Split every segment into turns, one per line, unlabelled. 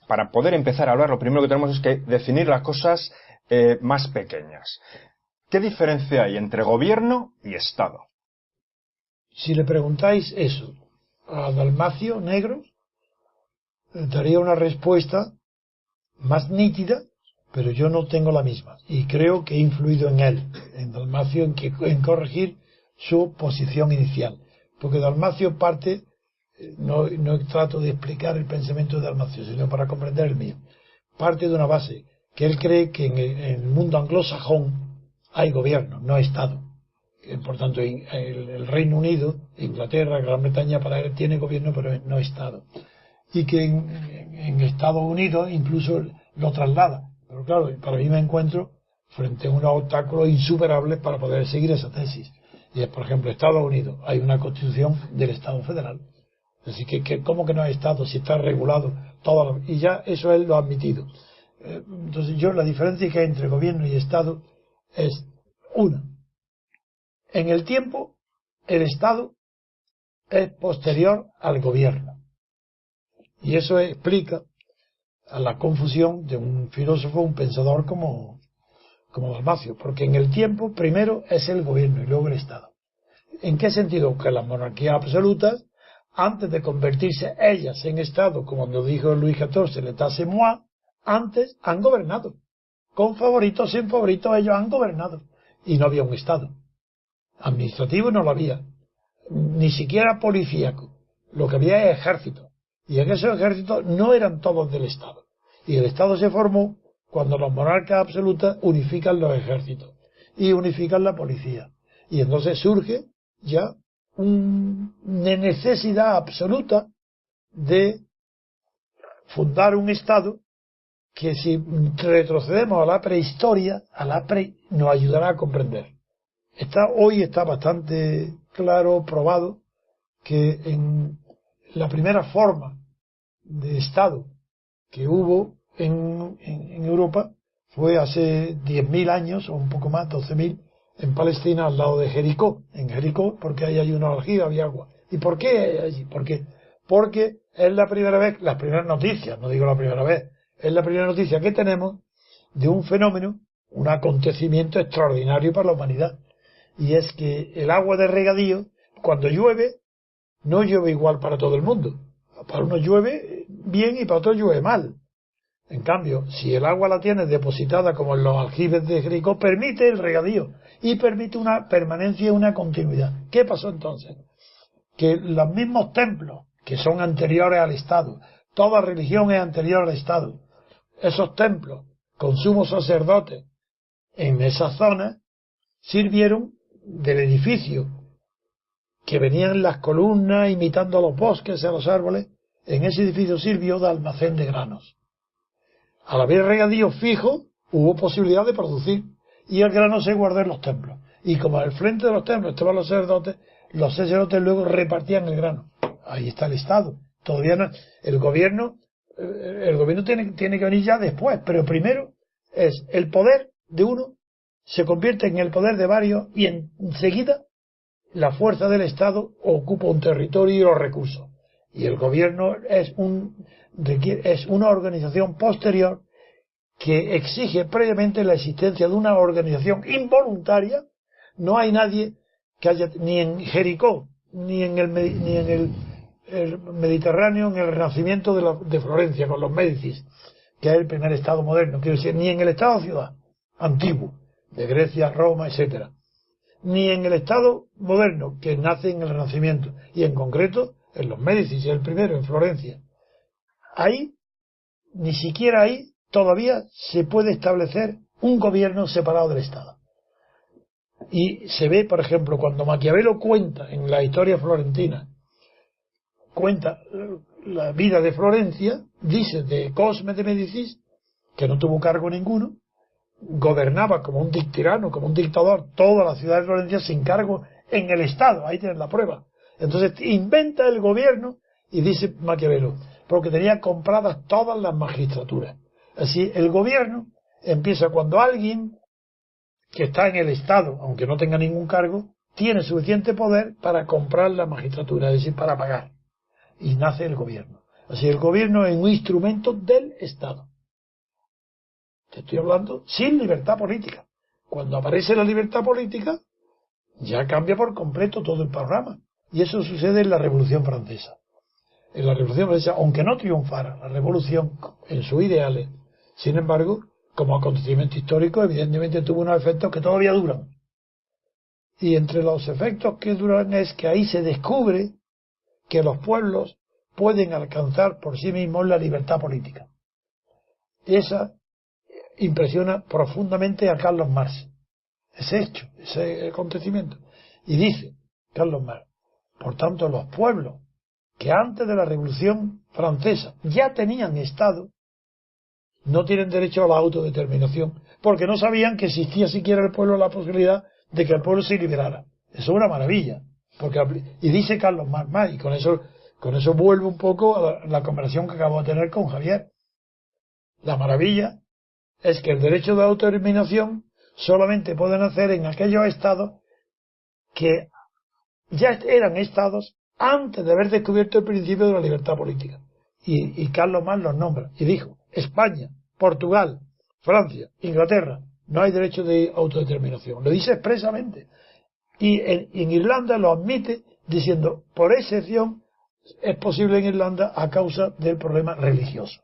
para poder empezar a hablar, lo primero que tenemos es que definir las cosas más pequeñas. ¿Qué diferencia hay entre gobierno y Estado?
Si le preguntáis eso a Dalmacio Negro, daría una respuesta más nítida, pero yo no tengo la misma. Y creo que he influido en él, en Dalmacio, en corregir su posición inicial. Porque Dalmacio parte, no trato de explicar el pensamiento de Dalmacio, sino para comprender el mío. Parte de una base, que él cree que en el mundo anglosajón hay gobierno, no Estado. Por tanto, el Reino Unido, Inglaterra, Gran Bretaña, para él tiene gobierno, pero no Estado. Y que en Estados Unidos incluso lo traslada. Pero claro, para mí me encuentro frente a unos obstáculos insuperables para poder seguir esa tesis. Y es, por ejemplo, Estados Unidos. Hay una constitución del Estado federal. Así que ¿cómo que no es Estado si está regulado todo? Y ya eso él lo ha admitido. Entonces la diferencia que hay entre gobierno y Estado es una. En el tiempo, el Estado es posterior al gobierno. Y eso explica a la confusión de un filósofo, un pensador como Dalmacio, porque en el tiempo primero es el gobierno y luego el Estado. ¿En qué sentido? Que las monarquías absolutas, antes de convertirse ellas en Estado, como nos dijo Luis XIV, l'état c'est moi, antes han gobernado. Con favoritos, sin favoritos, ellos han gobernado. Y no había un Estado. Administrativo no lo había. Ni siquiera policíaco. Lo que había es ejército. Y en esos ejércitos no eran todos del Estado. Y el Estado se formó cuando los monarcas absolutas unifican los ejércitos y unifican la policía. Y entonces surge ya una necesidad absoluta de fundar un Estado que, si retrocedemos a la prehistoria, nos ayudará a comprender. Hoy está bastante claro, probado, que en la primera forma de Estado que hubo en Europa fue hace 10.000 años, o un poco más, 12.000, en Palestina, al lado de Jericó. En Jericó, porque ahí hay una aljiba, había agua. ¿Y por qué allí? Porque es la primera vez, las primeras noticias, no digo la primera vez, es la primera noticia que tenemos de un fenómeno, un acontecimiento extraordinario para la humanidad. Y es que el agua de regadío, cuando llueve, no llueve igual para todo el mundo. Para uno llueve bien y para otro llueve mal. En cambio, si el agua la tienes depositada como en los aljibes de Jericó, permite el regadío y permite una permanencia y una continuidad. ¿Qué pasó entonces? Que los mismos templos que son anteriores al Estado, toda religión es anterior al Estado, esos templos con sumos sacerdotes en esa zona sirvieron del edificio que venían las columnas imitando a los bosques y a los árboles. En ese edificio sirvió de almacén de granos. Al haber regadío fijo, hubo posibilidad de producir, y el grano se guardó en los templos. Y como al frente de los templos estaban los sacerdotes luego repartían el grano. Ahí está el Estado. Todavía no, el gobierno tiene que venir ya después, pero primero es el poder de uno se convierte en el poder de varios, y enseguida la fuerza del Estado ocupa un territorio y los recursos. Y el gobierno es una organización posterior que exige previamente la existencia de una organización involuntaria. No hay nadie que haya, ni en Jericó, ni en el Mediterráneo, en el Renacimiento de Florencia, con los Médicis, que es el primer Estado moderno, quiero decir, ni en el Estado-ciudad antiguo, de Grecia, Roma, etcétera, ni en el Estado moderno, que nace en el Renacimiento, y en concreto en los Médicis, el primero en Florencia. Ahí, ni siquiera ahí, todavía se puede establecer un gobierno separado del Estado. Y se ve, por ejemplo, cuando Maquiavelo cuenta en la historia florentina, cuenta la vida de Florencia, dice de Cosme de Médicis, que no tuvo cargo ninguno, gobernaba como un tirano, como un dictador, toda la ciudad de Florencia sin cargo en el Estado. Ahí tienes la prueba. Entonces inventa el gobierno y dice Maquiavelo, porque tenía compradas todas las magistraturas. Así, el gobierno empieza cuando alguien que está en el Estado, aunque no tenga ningún cargo, tiene suficiente poder para comprar la magistratura, es decir, para pagar. Y nace el gobierno. Así el gobierno es un instrumento del Estado. Te estoy hablando sin libertad política. Cuando aparece la libertad política, ya cambia por completo todo el panorama. Y eso sucede en la Revolución Francesa. En la Revolución Francesa, aunque no triunfara la Revolución en sus ideales, sin embargo, como acontecimiento histórico, evidentemente tuvo unos efectos que todavía duran. Y entre los efectos que duran es que ahí se descubre que los pueblos pueden alcanzar por sí mismos la libertad política. Esa impresiona profundamente a Carlos Marx. Ese hecho, ese acontecimiento. Y dice Carlos Marx, por tanto, los pueblos que antes de la Revolución Francesa ya tenían Estado, no tienen derecho a la autodeterminación, porque no sabían que existía siquiera el pueblo la posibilidad de que el pueblo se liberara. Eso es una maravilla. Y dice Carlos Marx, y con eso vuelvo un poco a la conversación que acabo de tener con Javier. La maravilla es que el derecho de autodeterminación solamente pueden hacer en aquellos estados que ya eran estados antes de haber descubierto el principio de la libertad política. Y Carlos Marx los nombra. Y dijo, España, Portugal, Francia, Inglaterra, no hay derecho de autodeterminación. Lo dice expresamente. Y en Irlanda lo admite diciendo, por excepción, es posible en Irlanda a causa del problema religioso.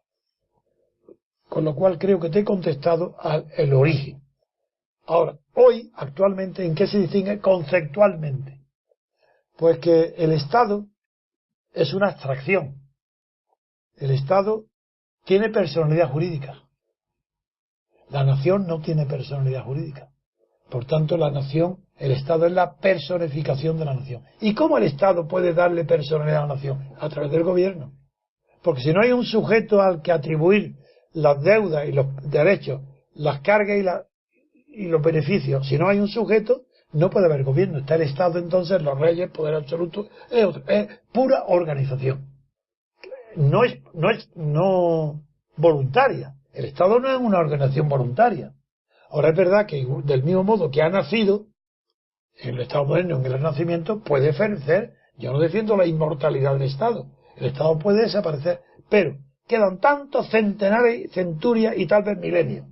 Con lo cual creo que te he contestado al origen. Ahora, hoy, actualmente, ¿en qué se distingue conceptualmente? Pues que el Estado es una abstracción. El Estado tiene personalidad jurídica. La nación no tiene personalidad jurídica. Por tanto, la nación, el Estado es la personificación de la nación. ¿Y cómo el Estado puede darle personalidad a la nación? A través del gobierno. Porque si no hay un sujeto al que atribuir las deudas y los derechos, las cargas y los beneficios, si no hay un sujeto, no puede haber gobierno. Está el Estado, entonces los reyes, poder absoluto, es pura organización. No voluntaria. El Estado no es una organización voluntaria. Ahora es verdad que del mismo modo que ha nacido en el Estado moderno, en el Renacimiento, puede ferecer. Yo no defiendo la inmortalidad del Estado. El Estado puede desaparecer, pero quedan tantos centenares, centurias y tal vez milenios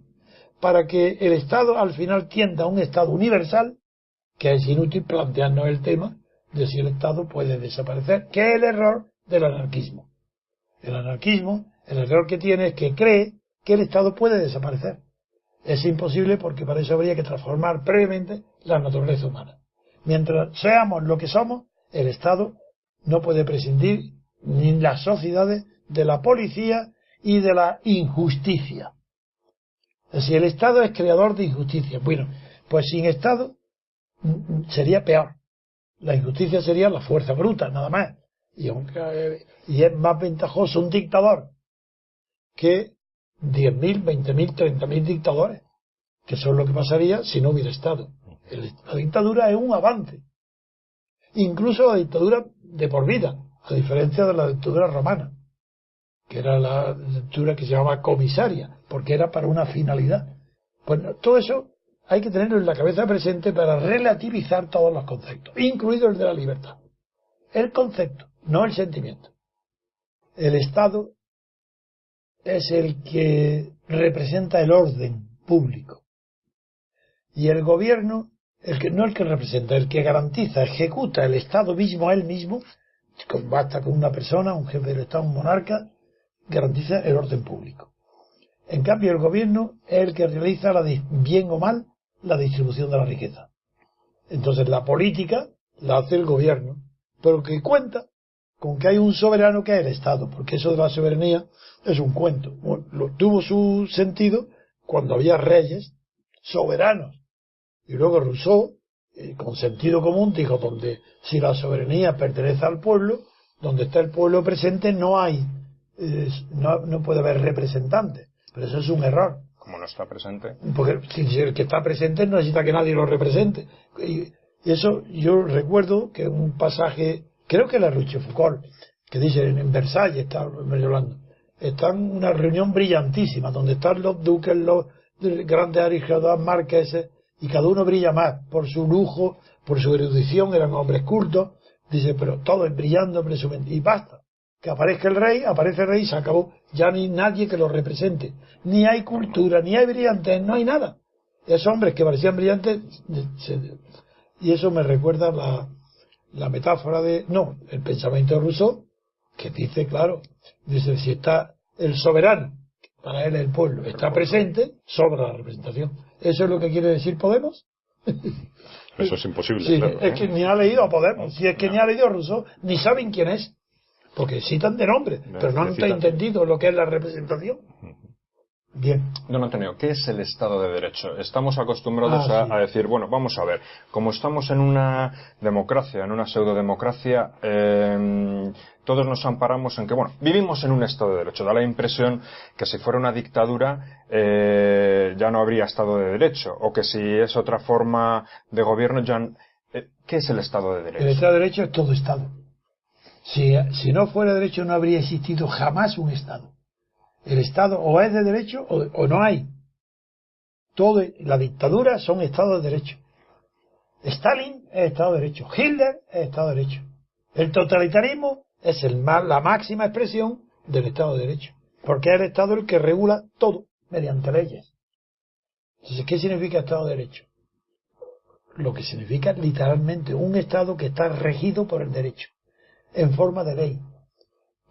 para que el Estado al final tienda a un Estado universal, que es inútil plantearnos el tema de si el Estado puede desaparecer, que es el error del anarquismo. El anarquismo, el error que tiene es que cree que el Estado puede desaparecer. Es imposible porque para eso habría que transformar previamente la naturaleza humana. Mientras seamos lo que somos, el Estado no puede prescindir, ni las sociedades, de la policía y de la injusticia. Es decir, el Estado es creador de injusticia. Bueno, pues sin Estado sería peor. La injusticia sería la fuerza bruta, nada más. Y es más ventajoso un dictador que 10.000, 20.000, 30.000 dictadores, que son lo que pasaría si no hubiera Estado. La dictadura es un avance. Incluso la dictadura de por vida, a diferencia de la dictadura romana, que era la dictadura que se llamaba comisaria, porque era para una finalidad. Pues todo eso hay que tenerlo en la cabeza presente para relativizar todos los conceptos, incluido el de la libertad. El concepto, no el sentimiento. El Estado es el que representa el orden público. Y el gobierno, no el que representa, el que garantiza, ejecuta el Estado mismo a él mismo, basta con una persona, un jefe del Estado, un monarca, garantiza el orden público. En cambio, el gobierno es el que realiza, bien o mal, la distribución de la riqueza. Entonces, la política la hace el gobierno, pero que cuenta con que hay un soberano que es el Estado, porque eso de la soberanía es un cuento. Bueno, tuvo su sentido cuando había reyes soberanos. Y luego Rousseau, con sentido común, dijo, donde si la soberanía pertenece al pueblo, donde está el pueblo presente no hay, no puede haber representantes. Pero eso es un error.
Como no está presente.
Porque si el que está presente no necesita que nadie lo represente. Y eso yo recuerdo que un pasaje, creo que la Rochefoucauld, que dice en Versalles, está en una reunión brillantísima, donde están los duques, los grandes aristogatas, marqueses, y cada uno brilla más por su lujo, por su erudición, eran hombres cultos, dice, pero todos brillando, presumiendo, y basta. que aparezca el rey, aparece el rey y se acabó. Ya ni nadie que lo represente. Ni hay cultura, ni hay brillantes, no hay nada. Esos hombres que parecían brillantes, y eso me recuerda la metáfora el pensamiento de Rousseau, que dice, claro, dice, si está el soberano, para él el pueblo, está presente, sobra la representación. ¿Eso es lo que quiere decir Podemos?
Eso es imposible,
Sí,
claro.
es que ni ha leído a Podemos, si es que ni ha leído a Rousseau, ni saben quién es, porque citan de nombre, pero no han entendido lo que es la representación. Bien.
Don Antonio, ¿qué es el Estado de Derecho? Estamos acostumbrados a decir, bueno, vamos a ver, como estamos en una democracia, en una pseudodemocracia, todos nos amparamos en que, bueno, vivimos en un Estado de Derecho. Da la impresión que si fuera una dictadura ya no habría Estado de Derecho, o que si es otra forma de gobierno ya... ¿Qué es el Estado de Derecho?
El Estado de Derecho es todo Estado. Si no fuera derecho no habría existido jamás un Estado. El Estado o es de derecho o no hay. La dictadura son Estados de derecho. Stalin es Estado de derecho. Hitler es Estado de derecho. El totalitarismo es la máxima expresión del Estado de derecho. Porque es el Estado el que regula todo mediante leyes. Entonces, ¿qué significa Estado de derecho? Lo que significa literalmente un Estado que está regido por el derecho, en forma de ley.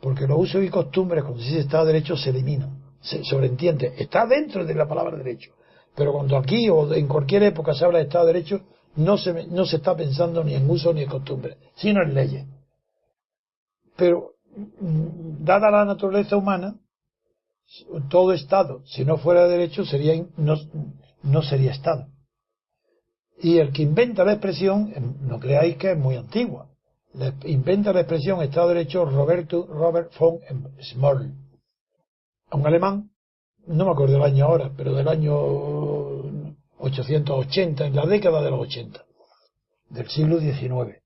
Porque los usos y costumbres, cuando se dice Estado de Derecho, se eliminan, se sobreentiende. Está dentro de la palabra derecho. Pero cuando aquí o en cualquier época se habla de Estado de Derecho, no se está pensando ni en uso ni en costumbre, sino en leyes. Pero, dada la naturaleza humana, todo Estado, si no fuera de derecho, no sería Estado. Y el que inventa la expresión, no creáis que es muy antigua. Inventa la expresión Estado de Derecho Robert von Smol, un alemán, no me acuerdo del año ahora, pero del año 880, en la década de los 80, del siglo XIX.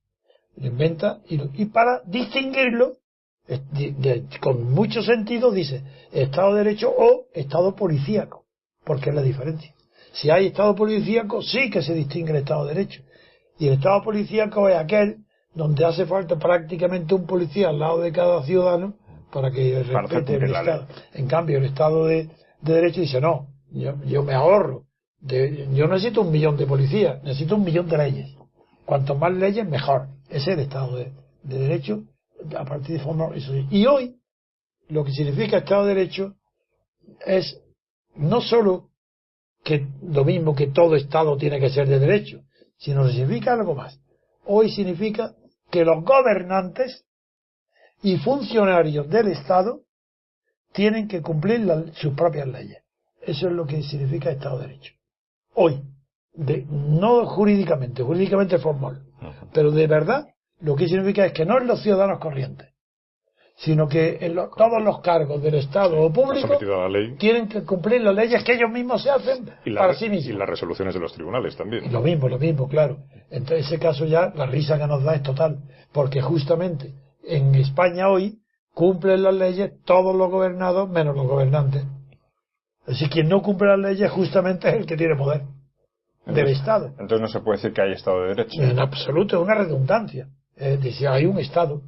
Lo inventa y para distinguirlo, con mucho sentido, dice Estado de Derecho o Estado policíaco, porque es la diferencia. Si hay Estado policíaco, sí que se distingue el Estado de Derecho. Y el Estado policíaco es aquel donde hace falta prácticamente un policía al lado de cada ciudadano para que respete el Estado. En cambio, el Estado de Derecho dice, no, yo me ahorro. Yo necesito 1 millón de policías, necesito 1 millón de leyes. Cuanto más leyes, mejor. Ese es el Estado de Derecho a partir de forma... Y hoy, lo que significa Estado de Derecho es no solo que lo mismo que todo Estado tiene que ser de derecho, sino que significa algo más. Hoy significa que los gobernantes y funcionarios del Estado tienen que cumplir sus propias leyes. Eso es lo que significa Estado de Derecho. Hoy, no jurídicamente formal, pero de verdad, lo que significa es que no es los ciudadanos corrientes, sino que todos los cargos del Estado o público tienen que cumplir las leyes que ellos mismos se hacen para sí mismos.
Y las resoluciones de los tribunales también.
Y lo mismo, claro. Entonces, en ese caso ya la risa que nos da es total, porque justamente en España hoy cumplen las leyes todos los gobernados menos los gobernantes. Así que quien no cumple las leyes justamente es el que tiene poder del Estado.
Entonces no se puede decir que hay Estado de Derecho.
En absoluto, es una redundancia. Dice, hay un Estado.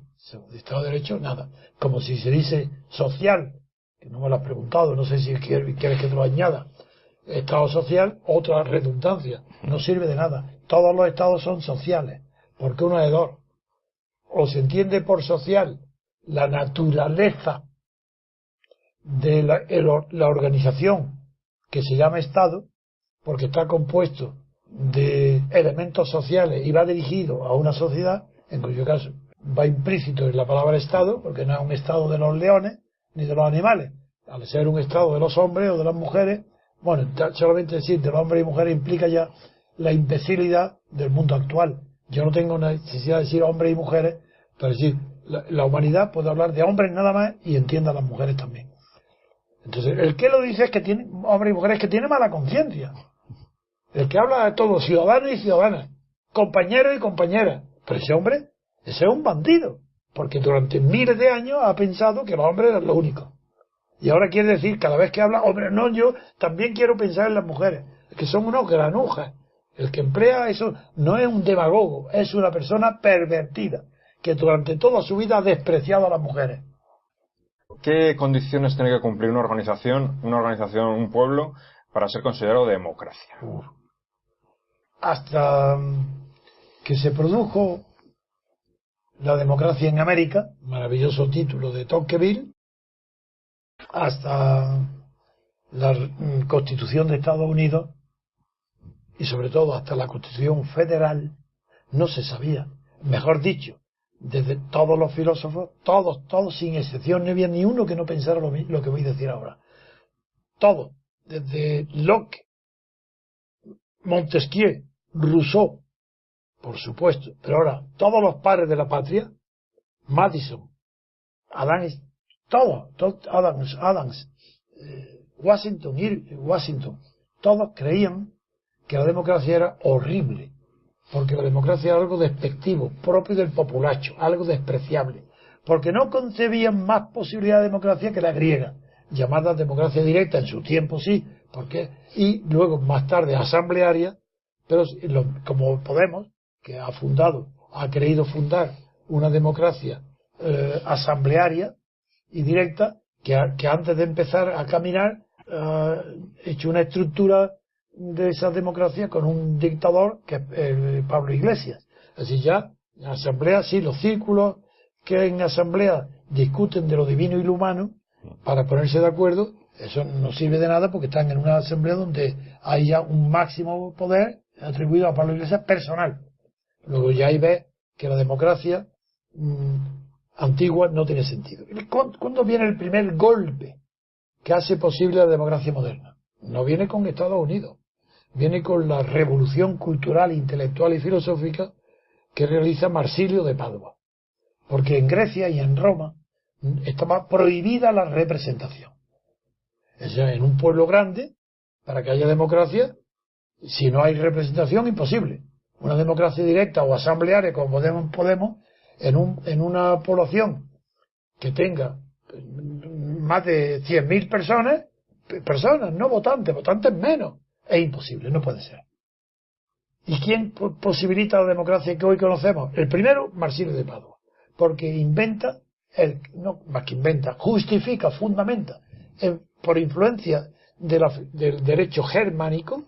De Estado de Derecho, nada. Como si se dice social, que no me lo has preguntado, no sé si quieres que te lo añada. Estado social, otra redundancia. No sirve de nada. Todos los estados son sociales, porque uno es dos. O se entiende por social la naturaleza de la organización que se llama Estado, porque está compuesto de elementos sociales y va dirigido a una sociedad, en cuyo caso va implícito en la palabra Estado, porque no es un Estado de los leones ni de los animales. Al ser un Estado de los hombres o de las mujeres, bueno, solamente decir de los hombres y mujeres implica ya la imbecilidad del mundo actual. Yo no tengo necesidad de decir hombres y mujeres, pero decir, la humanidad puede hablar de hombres nada más y entienda a las mujeres también. Entonces, el que lo dice es que tiene hombres y mujeres que tiene mala conciencia. El que habla de todos, ciudadanos y ciudadanas, compañeros y compañeras. Pero ese es un bandido, porque durante miles de años ha pensado que los hombres eran lo único. Y ahora quiere decir, cada vez que habla, hombre, no, yo también quiero pensar en las mujeres, que son unos granujas. El que emplea eso no es un demagogo, es una persona pervertida, que durante toda su vida ha despreciado a las mujeres.
¿Qué condiciones tiene que cumplir una organización, un pueblo, para ser considerado democracia?
Hasta que se produjo la democracia en América, maravilloso título de Tocqueville, hasta la Constitución de Estados Unidos y sobre todo hasta la Constitución Federal, no se sabía. Mejor dicho, desde todos los filósofos, todos sin excepción, no había ni uno que no pensara lo que voy a decir ahora. Todos, desde Locke, Montesquieu, Rousseau, por supuesto, pero ahora todos los padres de la patria, Madison, Adams, Washington, todos creían que la democracia era horrible, porque la democracia era algo despectivo, propio del populacho, algo despreciable, porque no concebían más posibilidad de democracia que la griega, llamada democracia directa en su tiempo, sí, y luego más tarde asamblearia, pero como Podemos, que ha querido fundar una democracia asamblearia y directa, que antes de empezar a caminar ha hecho una estructura de esa democracia con un dictador que es Pablo Iglesias. Así ya, en asamblea, sí, los círculos que en asamblea discuten de lo divino y lo humano para ponerse de acuerdo, eso no sirve de nada porque están en una asamblea donde hay ya un máximo poder atribuido a Pablo Iglesias personal. Luego ya ahí ves que la democracia antigua no tiene sentido. ¿Cuándo viene el primer golpe que hace posible la democracia moderna? No viene con Estados Unidos, viene con la revolución cultural, intelectual y filosófica que realiza Marsilio de Padua. Porque en Grecia y en Roma estaba prohibida la representación. O sea, en un pueblo grande, para que haya democracia, si no hay representación, imposible. Una democracia directa o asamblearia, como Podemos, en una población que tenga más de 100.000 personas, no votantes menos, es imposible, no puede ser. ¿Y quién posibilita la democracia que hoy conocemos? El primero, Marsilio de Padua, porque justifica, fundamenta, por influencia del derecho germánico,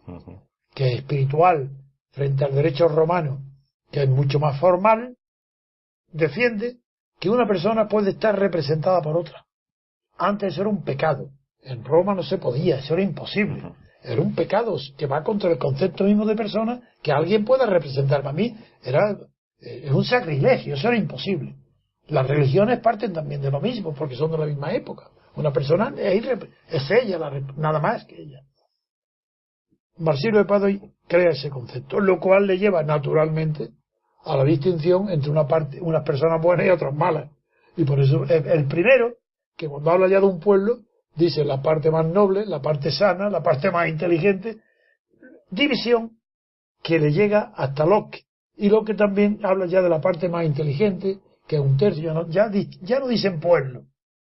que es espiritual, frente al derecho romano, que es mucho más formal, defiende que una persona puede estar representada por otra. Antes eso era un pecado. En Roma no se podía, eso era imposible. Era un pecado que va contra el concepto mismo de persona, que alguien pueda representarme a mí. Es un sacrilegio, eso era imposible. Las religiones parten también de lo mismo, porque son de la misma época. Una persona es ella, nada más que ella. Marsilio de Padua crea ese concepto, lo cual le lleva naturalmente a la distinción entre unas personas buenas y otras malas. Y por eso el primero, que cuando habla ya de un pueblo, dice la parte más noble, la parte sana, la parte más inteligente, división que le llega hasta Locke. Y Locke también habla ya de la parte más inteligente, que es un tercio, ya no dicen pueblo.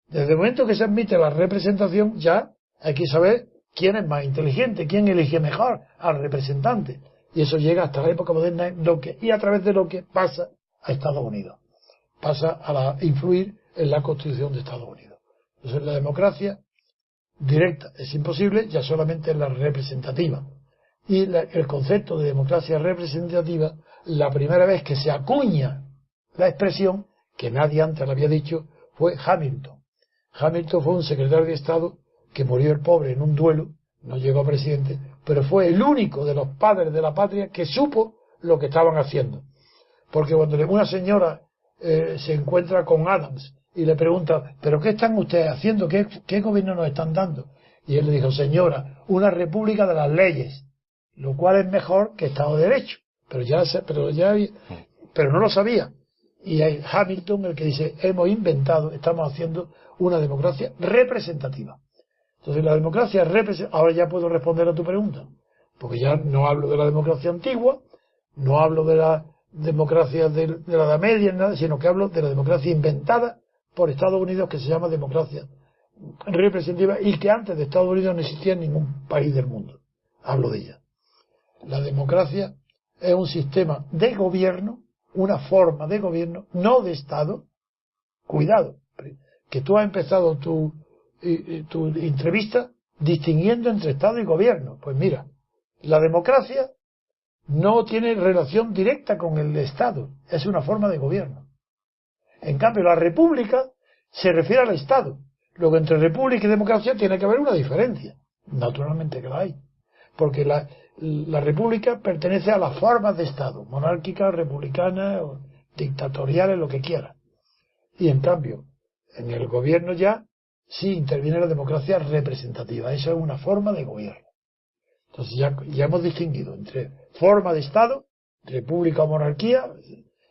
Desde el momento que se admite la representación, ya hay que saber quién es más inteligente, quién elige mejor al representante. Y eso llega hasta la época moderna de Locke, y a través de Locke pasa a Estados Unidos. Pasa a influir en la Constitución de Estados Unidos. Entonces la democracia directa es imposible, ya solamente en la representativa. Y el concepto de democracia representativa, la primera vez que se acuña la expresión, que nadie antes la había dicho, fue Hamilton. Hamilton fue un secretario de Estado que murió el pobre en un duelo, no llegó a presidente, pero fue el único de los padres de la patria que supo lo que estaban haciendo. Porque cuando una señora se encuentra con Adams y le pregunta, ¿pero qué están ustedes haciendo? ¿Qué gobierno nos están dando? Y él le dijo, señora, una república de las leyes, lo cual es mejor que Estado de Derecho. Pero no lo sabía. Y hay Hamilton el que dice, estamos haciendo una democracia representativa. Entonces la democracia representativa, ahora ya puedo responder a tu pregunta, porque ya no hablo de la democracia antigua, no hablo de la democracia de la Edad Media, nada, sino que hablo de la democracia inventada por Estados Unidos, que se llama democracia representativa, y que antes de Estados Unidos no existía en ningún país del mundo. Hablo de ella. La democracia es un sistema de gobierno, una forma de gobierno, no de Estado. Cuidado, que tú has empezado tu entrevista distinguiendo entre Estado y gobierno. Pues mira, la democracia no tiene relación directa con el Estado, es una forma de gobierno. En cambio, la república se refiere al Estado. Luego, entre república y democracia tiene que haber una diferencia. Naturalmente que la hay. Porque la república pertenece a las formas de Estado, monárquica, republicana, o dictatoriales, lo que quiera. Y en cambio, en el gobierno ya sí interviene la democracia representativa. Esa es una forma de gobierno. Entonces ya hemos distinguido entre forma de Estado, república o monarquía,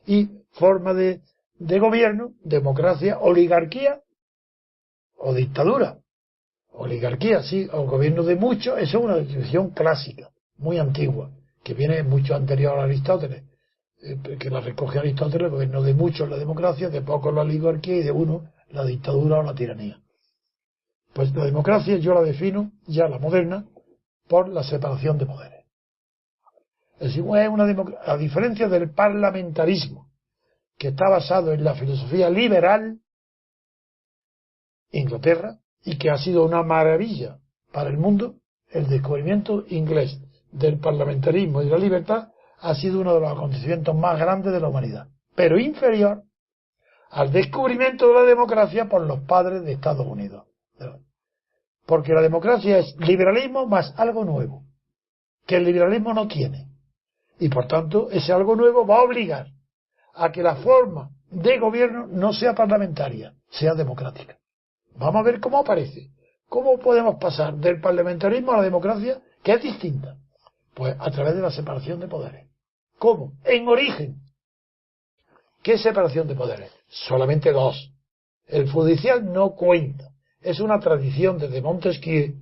y forma de gobierno, democracia, oligarquía o dictadura. Oligarquía, sí, o gobierno de muchos, eso es una definición clásica, muy antigua, que viene mucho anterior a Aristóteles, que la recoge Aristóteles, el gobierno de muchos la democracia, de pocos la oligarquía y de uno la dictadura o la tiranía. Pues la democracia yo la defino, ya la moderna, por la separación de poderes. Es decir, a diferencia del parlamentarismo, que está basado en la filosofía liberal, Inglaterra, y que ha sido una maravilla para el mundo, el descubrimiento inglés del parlamentarismo y de la libertad ha sido uno de los acontecimientos más grandes de la humanidad, pero inferior al descubrimiento de la democracia por los padres de Estados Unidos. Porque la democracia es liberalismo más algo nuevo, que el liberalismo no tiene. Y por tanto, ese algo nuevo va a obligar a que la forma de gobierno no sea parlamentaria, sea democrática. Vamos a ver cómo aparece. ¿Cómo podemos pasar del parlamentarismo a la democracia, que es distinta? Pues a través de la separación de poderes. ¿Cómo? En origen. ¿Qué separación de poderes? Solamente dos. El judicial no cuenta. Es una tradición desde Montesquieu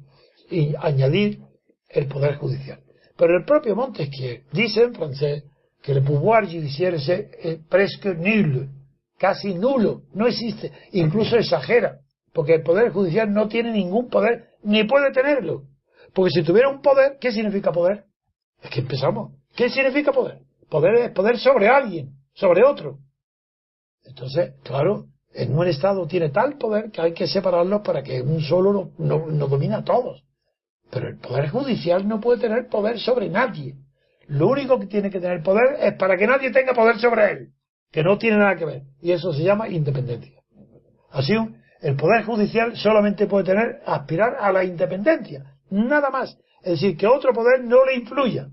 y añadir el poder judicial. Pero el propio Montesquieu dice en francés que el pouvoir judiciaire es presque nul, casi nulo, no existe, incluso exagera, porque el poder judicial no tiene ningún poder, ni puede tenerlo. Porque si tuviera un poder, ¿qué significa poder? Es que empezamos. ¿Qué significa poder? Poder es poder sobre alguien, sobre otro. Entonces, claro, en un Estado tiene tal poder que hay que separarlos para que un solo no domina a todos. Pero el poder judicial no puede tener poder sobre nadie. Lo único que tiene que tener poder es para que nadie tenga poder sobre él, que no tiene nada que ver. Y eso se llama independencia. Así, el poder judicial solamente puede aspirar a la independencia, nada más. Es decir, que otro poder no le influya,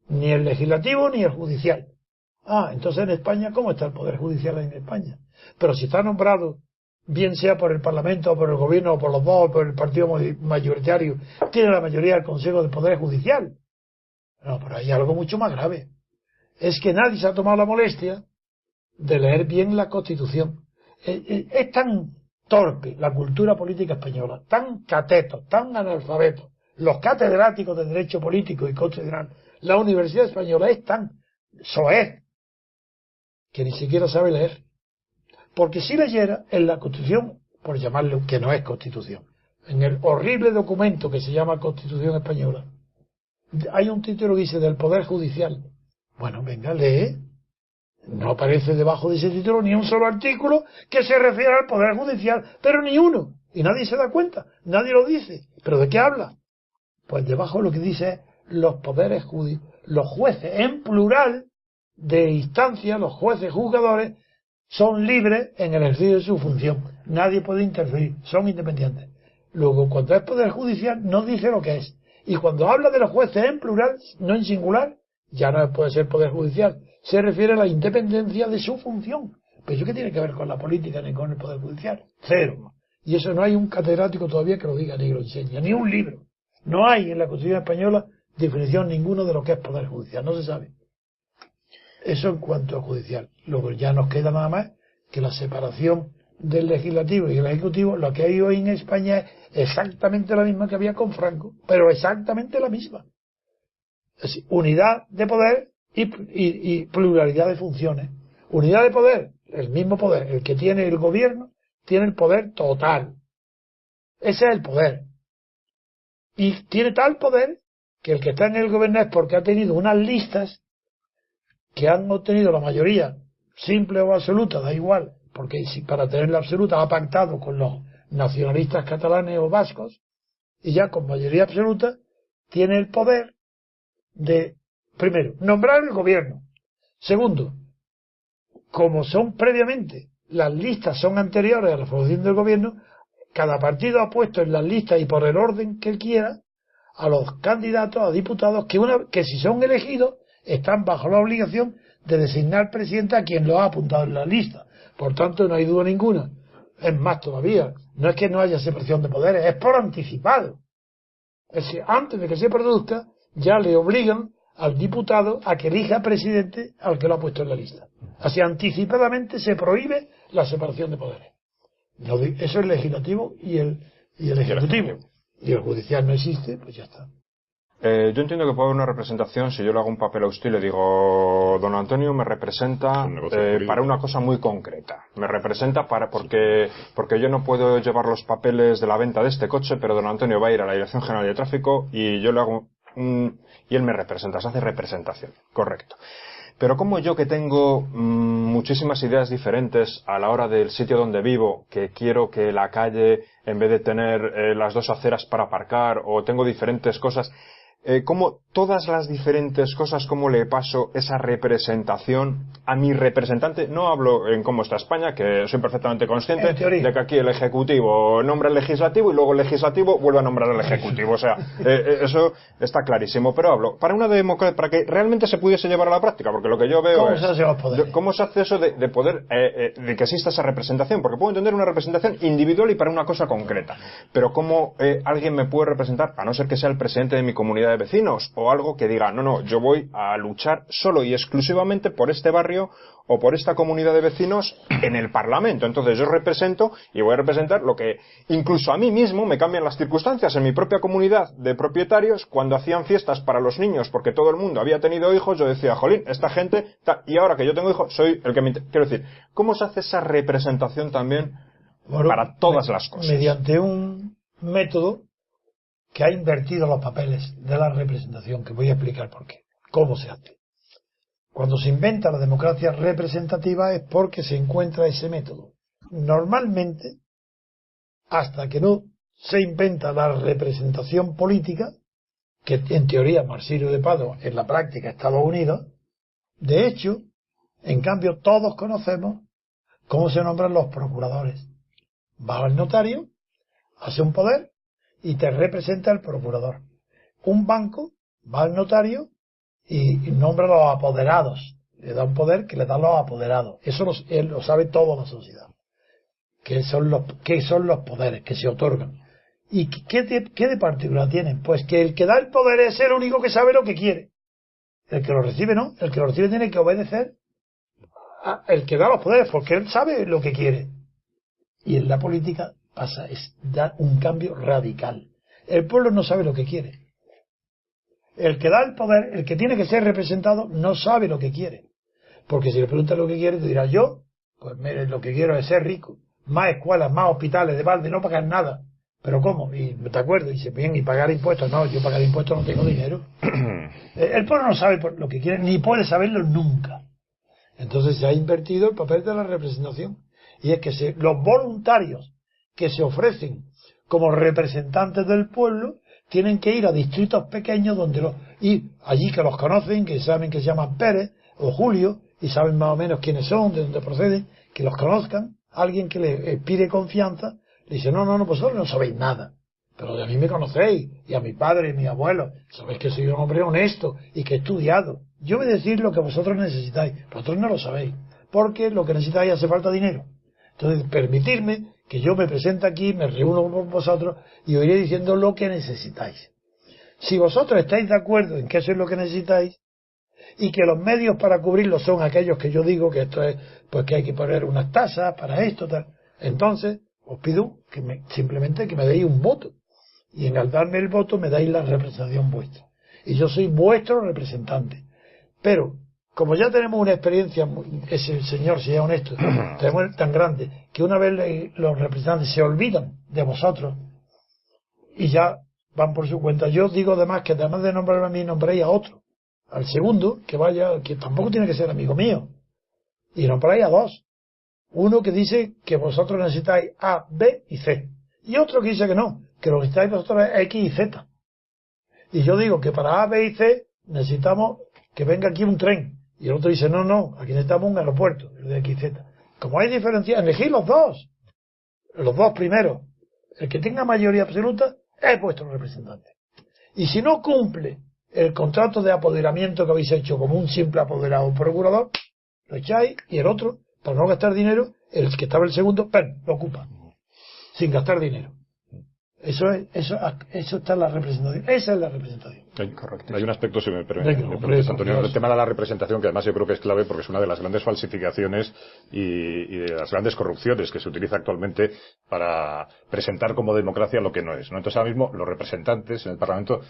ni el legislativo ni el judicial. Entonces en España, ¿cómo está el poder judicial en España? Pero si está nombrado, bien sea por el Parlamento, o por el Gobierno, o por los dos, o por el partido mayoritario, tiene la mayoría del Consejo del Poder Judicial. No, pero hay algo mucho más grave. Es que nadie se ha tomado la molestia de leer bien la Constitución. Es tan torpe la cultura política española, tan cateto, tan analfabeto. Los catedráticos de Derecho Político y Constitucional, la Universidad Española es tan soez que ni siquiera sabe leer. Porque si leyera en la Constitución, por llamarlo que no es Constitución, en el horrible documento que se llama Constitución Española, hay un título que dice del Poder Judicial. Bueno, venga, lee. No aparece debajo de ese título ni un solo artículo que se refiera al Poder Judicial, pero ni uno. Y nadie se da cuenta, nadie lo dice. ¿Pero de qué habla? Pues debajo lo que dice es los poderes judiciales, los jueces en plural de instancia, los jueces juzgadores, son libres en el ejercicio de su función. Nadie puede interferir, son independientes. Luego, cuando es poder judicial, no dice lo que es. Y cuando habla de los jueces en plural, no en singular, ya no puede ser poder judicial. Se refiere a la independencia de su función. ¿Pero eso qué tiene que ver con la política ni con el poder judicial? Cero. Y eso no hay un catedrático todavía que lo diga ni lo enseñe, ni un libro. No hay en la Constitución Española definición ninguna de lo que es poder judicial, no se sabe. Eso en cuanto a judicial. Luego ya nos queda nada más que la separación del legislativo y el ejecutivo. Lo que hay hoy en España es exactamente la misma que había con Franco, pero exactamente la misma. Es decir, unidad de poder y pluralidad de funciones. Unidad de poder, el mismo poder, el que tiene el gobierno, tiene el poder total. Ese es el poder. Y tiene tal poder que el que está en el gobierno es porque ha tenido unas listas que han obtenido la mayoría, simple o absoluta, da igual, porque si para tener la absoluta ha pactado con los nacionalistas catalanes o vascos, y ya con mayoría absoluta tiene el poder de, primero, nombrar el gobierno. Segundo, como son previamente, las listas son anteriores a la formación del gobierno, cada partido ha puesto en las listas y por el orden que quiera a los candidatos, a diputados, que si son elegidos están bajo la obligación de designar presidente a quien lo ha apuntado en la lista. Por tanto, no hay duda ninguna. Es más todavía, no es que no haya separación de poderes, es por anticipado. Es decir, antes de que se produzca, ya le obligan al diputado a que elija presidente al que lo ha puesto en la lista. Así, anticipadamente se prohíbe la separación de poderes. Eso es el legislativo y el ejecutivo. Y el judicial no existe, pues ya está.
Yo entiendo que puede haber una representación si yo le hago un papel a usted y le digo, don Antonio me representa para una cosa muy concreta. Me representa porque yo no puedo llevar los papeles de la venta de este coche, pero don Antonio va a ir a la Dirección General de Tráfico y yo le hago y él me representa, se hace representación. Correcto. Pero como yo, que tengo muchísimas ideas diferentes a la hora del sitio donde vivo, que quiero que la calle, en vez de tener las dos aceras para aparcar, o tengo diferentes cosas, ¿cómo todas las diferentes cosas, cómo le paso esa representación a mi representante? No hablo en cómo está España, que soy perfectamente consciente de que aquí el Ejecutivo nombra al Legislativo y luego el Legislativo vuelve a nombrar al Ejecutivo. O sea, eso está clarísimo. Pero hablo para una democracia, para que realmente se pudiese llevar a la práctica, porque lo que yo veo ¿cómo se hace eso de poder, de que exista esa representación? Porque puedo entender una representación individual y para una cosa concreta. Pero ¿cómo alguien me puede representar, a no ser que sea el presidente de mi comunidad de vecinos o algo que diga, no, yo voy a luchar solo y exclusivamente por este barrio o por esta comunidad de vecinos en el Parlamento? Entonces yo represento y voy a representar lo que incluso a mí mismo me cambian las circunstancias en mi propia comunidad de propietarios. Cuando hacían fiestas para los niños porque todo el mundo había tenido hijos, yo decía, jolín, esta gente, y ahora que yo tengo hijos, soy el que quiero decir, ¿cómo se hace esa representación también para todas las cosas?
Mediante un método que ha invertido los papeles de la representación, que voy a explicar por qué. ¿Cómo se hace? Cuando se inventa la democracia representativa es porque se encuentra ese método. Normalmente, hasta que no se inventa la representación política, que en teoría Marsilio de Pado, en la práctica Estados Unidos, de hecho, en cambio todos conocemos cómo se nombran los procuradores. Va al notario, hace un poder y te representa el procurador. Un banco va al notario y nombra a los apoderados. Le da un poder que le dan los apoderados. Eso él lo sabe toda la sociedad. ¿Qué son los poderes que se otorgan? ¿Y qué de particular tienen? Pues que el que da el poder es el único que sabe lo que quiere. El que lo recibe no. El que lo recibe tiene que obedecer el que da los poderes, porque él sabe lo que quiere. Y en la política da un cambio radical. El pueblo no sabe lo que quiere. El que da el poder, el que tiene que ser representado, no sabe lo que quiere. Porque si le preguntas lo que quiere, te dirá, yo, pues mire, lo que quiero es ser rico. Más escuelas, más hospitales de balde, no pagar nada. ¿Pero cómo? Y te acuerdas, y dice, bien, y pagar impuestos. No, yo pagar impuestos no tengo dinero. El pueblo no sabe lo que quiere, ni puede saberlo nunca. Entonces se ha invertido el papel de la representación. Y es que los voluntarios que se ofrecen como representantes del pueblo tienen que ir a distritos pequeños y allí que los conocen, que saben que se llaman Pérez o Julio y saben más o menos quiénes son, de dónde proceden, que los conozcan. Alguien que le pide confianza le dice, no, vosotros no sabéis nada, pero de mí me conocéis, y a mi padre y a mi abuelo, sabéis que soy un hombre honesto y que he estudiado. Yo voy a decir lo que vosotros necesitáis, vosotros no lo sabéis, porque lo que necesitáis hace falta dinero. Entonces, permitirme que yo me presente aquí, me reúno con vosotros y os iré diciendo lo que necesitáis. Si vosotros estáis de acuerdo en que eso es lo que necesitáis y que los medios para cubrirlo son aquellos que yo digo, que esto es, pues que hay que poner unas tasas para esto, tal, entonces os pido simplemente que me deis un voto. Y al darme el voto me dais la representación vuestra. Y yo soy vuestro representante. Pero, como ya tenemos una experiencia, ese señor, si es honesto, tenemos tan grande, que una vez los representantes se olvidan de vosotros y ya van por su cuenta. Yo digo además que además de nombrarme a mí, nombréis a otro. Al segundo, que tampoco tiene que ser amigo mío. Y nombráis a dos. Uno que dice que vosotros necesitáis A, B y C. Y otro que dice que no, que lo que necesitáis vosotros es X y Z. Y yo digo que para A, B y C necesitamos que venga aquí un tren. Y el otro dice, no, aquí necesitamos un aeropuerto, el de X y Z. Como hay diferencias, elegid los dos primeros. El que tenga mayoría absoluta es vuestro representante. Y si no cumple el contrato de apoderamiento que habéis hecho como un simple apoderado o procurador, lo echáis, y el otro, para no gastar dinero, el que estaba el segundo, lo ocupa, sin gastar dinero. Eso está en la representación. Esa es la representación.
Correcto. Hay un aspecto, si me permites, Antonio, el tema de la representación, que además yo creo que es clave porque es una de las grandes falsificaciones y de las grandes corrupciones que se utiliza actualmente para presentar como democracia lo que no es, ¿no? Entonces ahora mismo los representantes en el Parlamento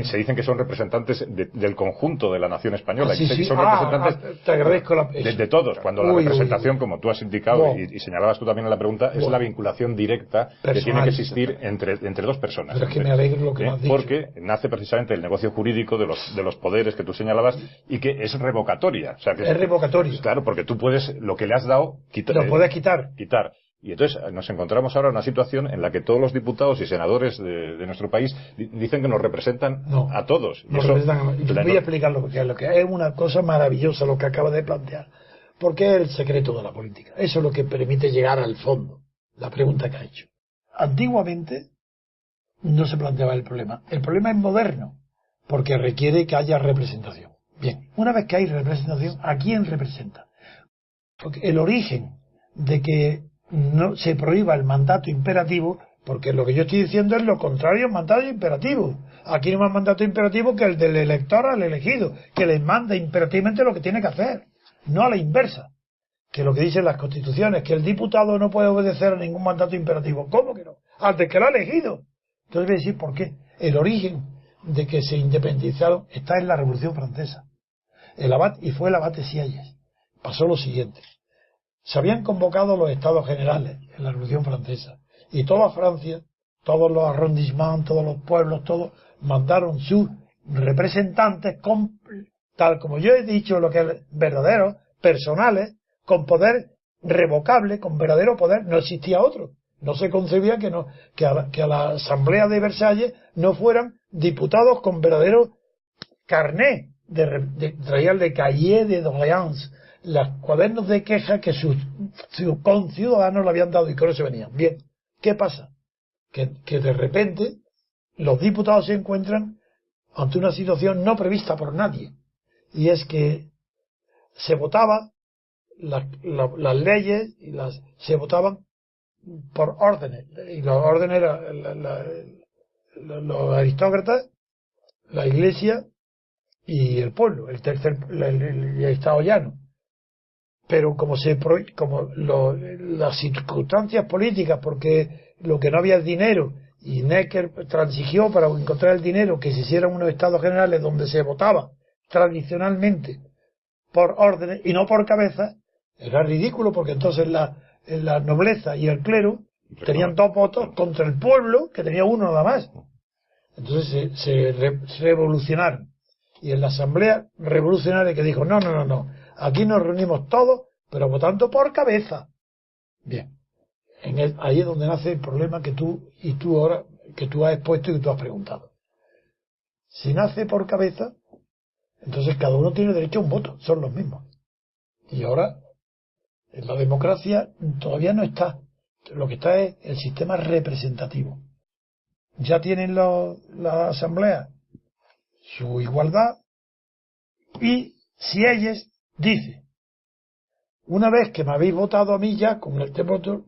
se dicen que son representantes del conjunto de la nación española.
Sí.
Son representantes
te agradezco
de todos, cuando la representación, como tú has indicado y señalabas tú también en la pregunta, es la vinculación directa que tiene que existir entre dos personas.
Pero es que me alegro lo que me has dicho.
Porque nace precisamente el negocio jurídico de los poderes que tú señalabas y que es revocatoria. O sea, que
es revocatorio.
Claro, porque tú puedes, lo que le has dado,
lo puedes quitar.
Y entonces nos encontramos ahora en una situación en la que todos los diputados y senadores de nuestro país dicen que nos representan a todos.
Voy a explicar lo que es una cosa maravillosa lo que acaba de plantear. Porque es el secreto de la política. Eso es lo que permite llegar al fondo. La pregunta que ha hecho. Antiguamente no se planteaba el problema. El problema es moderno, porque requiere que haya representación. Bien, una vez que hay representación, ¿a quién representa? Porque el origen de que no se prohíba el mandato imperativo, porque lo que yo estoy diciendo es lo contrario al mandato imperativo. Aquí no hay más mandato imperativo que el del elector al elegido, que le manda imperativamente lo que tiene que hacer, no a la inversa, que lo que dicen las constituciones, que el diputado no puede obedecer a ningún mandato imperativo. ¿Cómo que no? Al de que lo ha elegido. Entonces voy a decir por qué. El origen de que se independizaron está en la Revolución Francesa. Fue el abate Sieyes. Pasó lo siguiente. Se habían convocado los estados generales en la Revolución Francesa. Y toda Francia, todos los arrondissements, todos los pueblos, todos mandaron sus representantes tal como yo he dicho, lo que es verdaderos, personales, con poder revocable, con verdadero poder. No existía otro. No se concebía que a la Asamblea de Versalles no fueran diputados con verdadero carné, traían de cahiers de doléances, los cuadernos de queja que sus conciudadanos le habían dado y con eso venían. Bien, ¿qué pasa? Que de repente los diputados se encuentran ante una situación no prevista por nadie, y es que se votaba las leyes y se votaban por órdenes, y los órdenes eran los aristócratas, la iglesia y el pueblo, el estado llano. Pero las circunstancias políticas, porque lo que no había es dinero, y Necker transigió para encontrar el dinero, que se hicieran unos estados generales donde se votaba tradicionalmente por órdenes y no por cabeza, era ridículo, porque entonces la nobleza y el clero tenían 2 votos contra el pueblo, que tenía 1 nada más. Entonces se revolucionaron. Y en la asamblea revolucionaria que dijo, no, aquí nos reunimos todos, pero votando por cabeza. Bien. Ahí es donde nace el problema que tú has expuesto y que tú has preguntado. Si nace por cabeza, entonces cada uno tiene derecho a un voto, son los mismos. Y ahora, en la democracia todavía no está. Lo que está es el sistema representativo. Ya tienen la asamblea su igualdad, y si ellos dicen, una vez que me habéis votado a mí ya con el voto,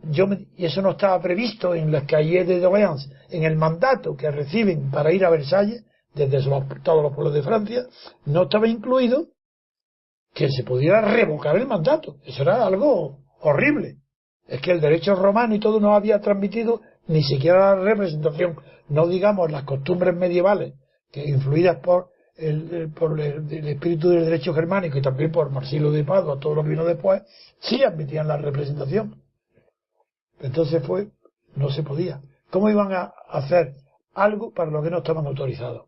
y eso no estaba previsto en los cahiers de doléances, en el mandato que reciben para ir a Versalles desde todos los pueblos de Francia, no estaba incluido que se pudiera revocar el mandato. Eso era algo horrible. Es que el derecho romano y todo no había transmitido ni siquiera la representación, no digamos las costumbres medievales, que influidas por el espíritu del derecho germánico y también por Marsilio de Padua, todo lo que vino después, sí admitían la representación. Entonces no se podía. ¿Cómo iban a hacer algo para lo que no estaban autorizados?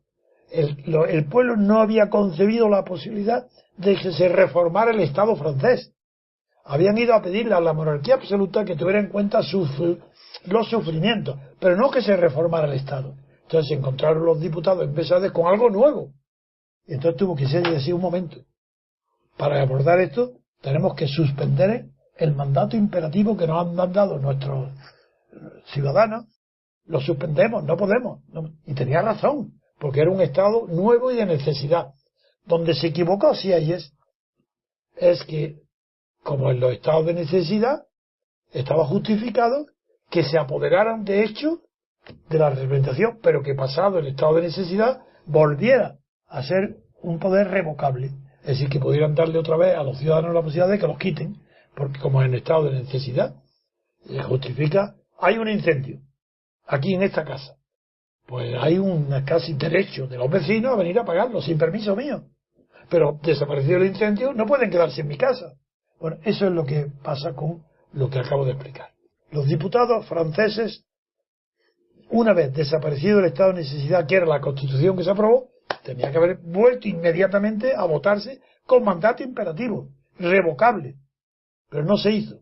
El pueblo no había concebido la posibilidad de que se reformara el Estado francés. habían ido a pedirle a la monarquía absoluta que tuviera en cuenta los sufrimientos, pero no que se reformara el Estado. Entonces se encontraron los diputados en Besares con algo nuevo. Y entonces tuvo que ser así un momento. Para abordar esto, tenemos que suspender el mandato imperativo que nos han dado nuestros ciudadanos. Lo suspendemos, no podemos. Y tenía razón, porque era un Estado nuevo y de necesidad. Donde se equivocó, si ahí es que, como en los estados de necesidad, estaba justificado que se apoderaran de hecho de la representación, pero que pasado el estado de necesidad volviera a ser un poder revocable. Es decir, que pudieran darle otra vez a los ciudadanos la posibilidad de que los quiten, porque como en estado de necesidad, justifica, hay un incendio aquí en esta casa. Pues hay un casi derecho de los vecinos a venir a pagarlo sin permiso mío. Pero desaparecido el incendio, no pueden quedarse en mi casa. Bueno, eso es lo que pasa con lo que acabo de explicar. Los diputados franceses, una vez desaparecido el estado de necesidad, que era la constitución que se aprobó, tenía que haber vuelto inmediatamente a votarse con mandato imperativo, revocable. Pero no se hizo.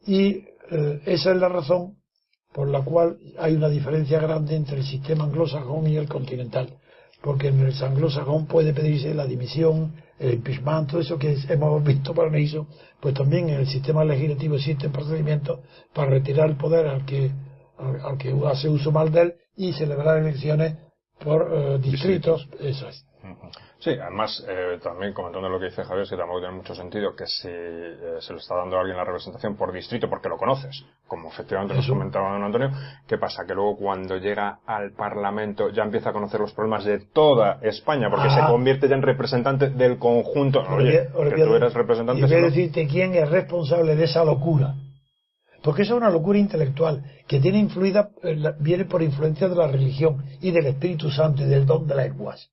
Y esa es la razón por la cual hay una diferencia grande entre el sistema anglosajón y el continental. Porque en el anglosajón puede pedirse la dimisión, el impeachment, todo eso que hemos visto para no hizo, pues también en el sistema legislativo existen procedimientos para retirar el poder al que hace uso mal de él y celebrar elecciones por distritos. Eso es.
Sí, además, también comentando lo que dice Javier, que tampoco tiene mucho sentido que si se le está dando a alguien la representación por distrito porque lo conoces, como efectivamente nos comentaba don Antonio, ¿qué pasa? Que luego cuando llega al Parlamento ya empieza a conocer los problemas de toda España, porque se convierte ya en representante del conjunto. Oye, que tú eres representante.
Y voy a decirte quién es responsable de esa locura. Porque eso es una locura intelectual que viene por influencia de la religión y del Espíritu Santo y del don de lenguas.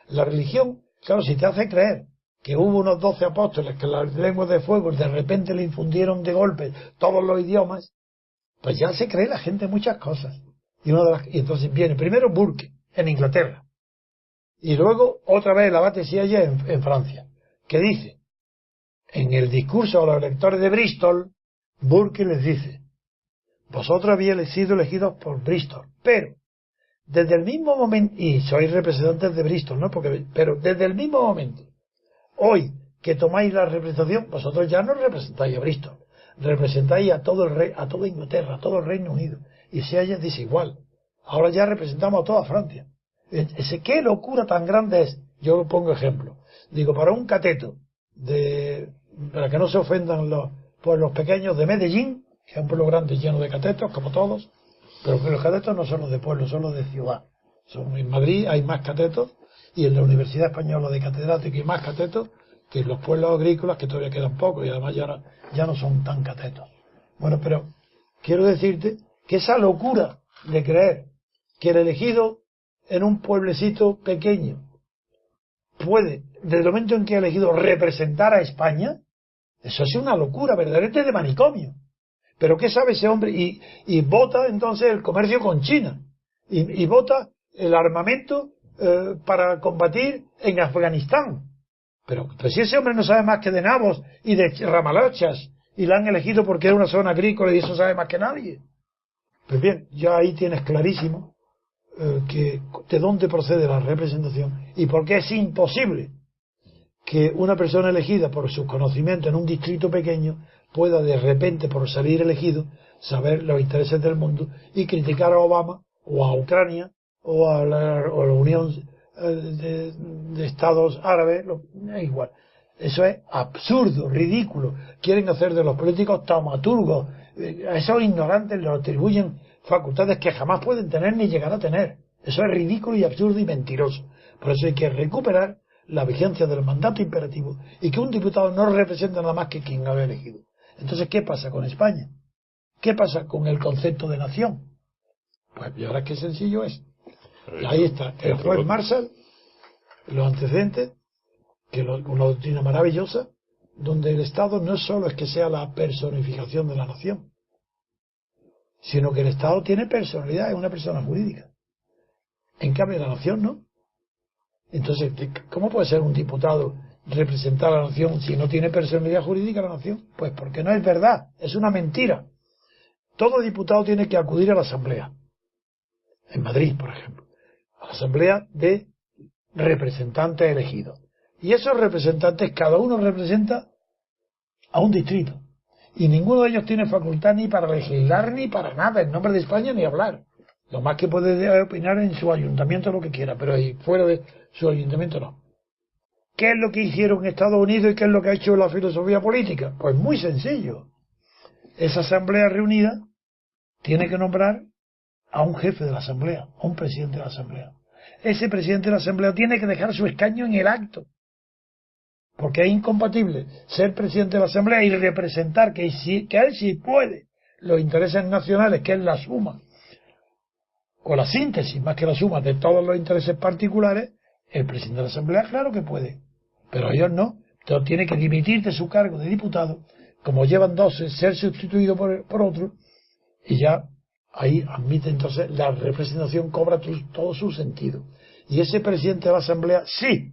La religión, claro, si te hace creer que hubo unos 12 apóstoles que las lenguas de fuego de repente le infundieron de golpe todos los idiomas, pues ya se cree la gente muchas cosas. Y entonces viene primero Burke, en Inglaterra, y luego otra vez el abate Sieyès en Francia, que dice, en el discurso a los electores de Bristol, Burke les dice, vosotros habéis sido elegidos por Bristol, pero desde el mismo momento, y sois representantes de Bristol, ¿no? Pero desde el mismo momento, hoy que tomáis la representación, vosotros ya no representáis a Bristol, representáis a todo a toda Inglaterra, a todo el Reino Unido, y Sieyès dice igual, ahora ya representamos a toda Francia. ¿Qué locura tan grande es? Yo pongo ejemplo. Digo, para un cateto, para que no se ofendan los pequeños de Medellín, que es un pueblo grande lleno de catetos, como todos, pero que los catetos no son los de pueblo, son los de ciudad. En Madrid hay más catetos, y en la Universidad Española de Catedrático hay más catetos que en los pueblos agrícolas, que todavía quedan pocos, y además ya no son tan catetos. Bueno, pero quiero decirte que esa locura de creer que el elegido en un pueblecito pequeño puede, desde el momento en que ha elegido representar a España, eso es una locura verdaderamente de manicomio. Pero ¿qué sabe ese hombre? Y vota entonces el comercio con China. Y vota el armamento para combatir en Afganistán. Pero si ese hombre no sabe más que de nabos y de ramalachas, y la han elegido porque es una zona agrícola y eso sabe más que nadie. Pues bien, ya ahí tienes clarísimo que de dónde procede la representación y por qué es imposible que una persona elegida por sus conocimientos en un distrito pequeño pueda de repente, por salir elegido, saber los intereses del mundo y criticar a Obama o a Ucrania o a la Unión de Estados Árabes, es igual. Eso es absurdo, ridículo. Quieren hacer de los políticos taumaturgos. A esos ignorantes les atribuyen facultades que jamás pueden tener ni llegar a tener. Eso es ridículo y absurdo y mentiroso. Por eso hay que recuperar la vigencia del mandato imperativo y que un diputado no representa nada más que quien lo ha elegido. Entonces, ¿qué pasa con España? ¿Qué pasa con el concepto de nación? Pues y ahora qué sencillo es. Y ahí está, el juez Marshall, los antecedentes, que una doctrina maravillosa, donde el Estado no solo es que sea la personificación de la nación, sino que el Estado tiene personalidad, es una persona jurídica. En cambio, la nación no. Entonces, ¿cómo puede ser un diputado representar a la nación si no tiene personalidad jurídica la nación? Pues porque no es verdad, es una mentira. Todo diputado tiene que acudir a la asamblea, en Madrid, por ejemplo, a la asamblea de representantes elegidos. Y esos representantes, cada uno representa a un distrito. Y ninguno de ellos tiene facultad ni para legislar ni para nada, en nombre de España ni hablar. Lo más que puede opinar en su ayuntamiento lo que quiera, pero fuera de su ayuntamiento no. ¿Qué es lo que hicieron en Estados Unidos y qué es lo que ha hecho la filosofía política? Pues muy sencillo. Esa asamblea reunida tiene que nombrar a un jefe de la asamblea, a un presidente de la asamblea. Ese presidente de la asamblea tiene que dejar su escaño en el acto, porque es incompatible ser presidente de la asamblea y representar que él sí puede los intereses nacionales, que es la suma o la síntesis, más que la suma de todos los intereses particulares. El presidente de la asamblea claro que puede, pero ellos no. Entonces tiene que dimitir de su cargo de diputado, como llevan dos, ser sustituido por otro, y ya ahí admite entonces la representación cobra todo su sentido. Y ese presidente de la asamblea sí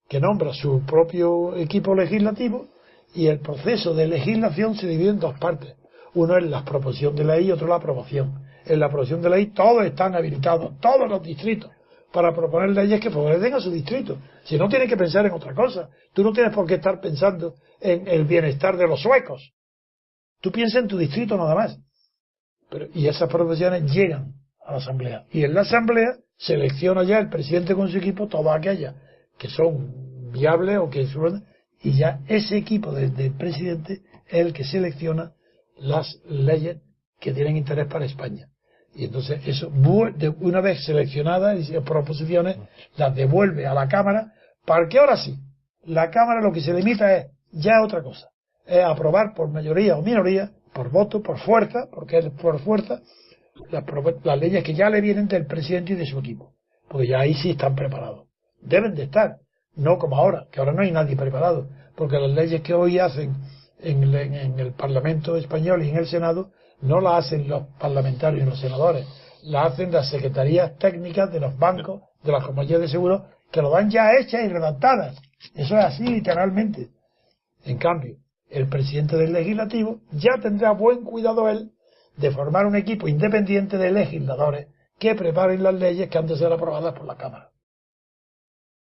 que nombra su propio equipo legislativo, y el proceso de legislación se divide en dos partes. Uno es la proposición de ley y otro la aprobación. En la aprobación de ley todos están habilitados, todos los distritos, para proponer leyes que favorecen a su distrito. Si no, tienes que pensar en otra cosa. Tú no tienes por qué estar pensando en el bienestar de los suecos. Tú piensas en tu distrito nada más. Y esas proposiciones llegan a la asamblea. Y en la asamblea selecciona ya el presidente con su equipo todas aquellas que son viables o que son, y ya ese equipo del presidente es el que selecciona las leyes que tienen interés para España. Y entonces eso, una vez seleccionadas y proposiciones, las devuelve a la Cámara, para que ahora sí, la Cámara lo que se limita es ya otra cosa, es aprobar por mayoría o minoría, por voto, por fuerza, porque es por fuerza, las leyes que ya le vienen del presidente y de su equipo, porque ya ahí sí están preparados. Deben de estar, no como ahora, que ahora no hay nadie preparado, porque las leyes que hoy hacen en el Parlamento español y en el Senado no las hacen los parlamentarios y los senadores, las hacen las secretarías técnicas de los bancos, de las compañías de seguros, que lo dan ya hechas y redactadas. Eso es así literalmente. En cambio, el presidente del legislativo ya tendrá buen cuidado él de formar un equipo independiente de legisladores que preparen las leyes que han de ser aprobadas por la Cámara.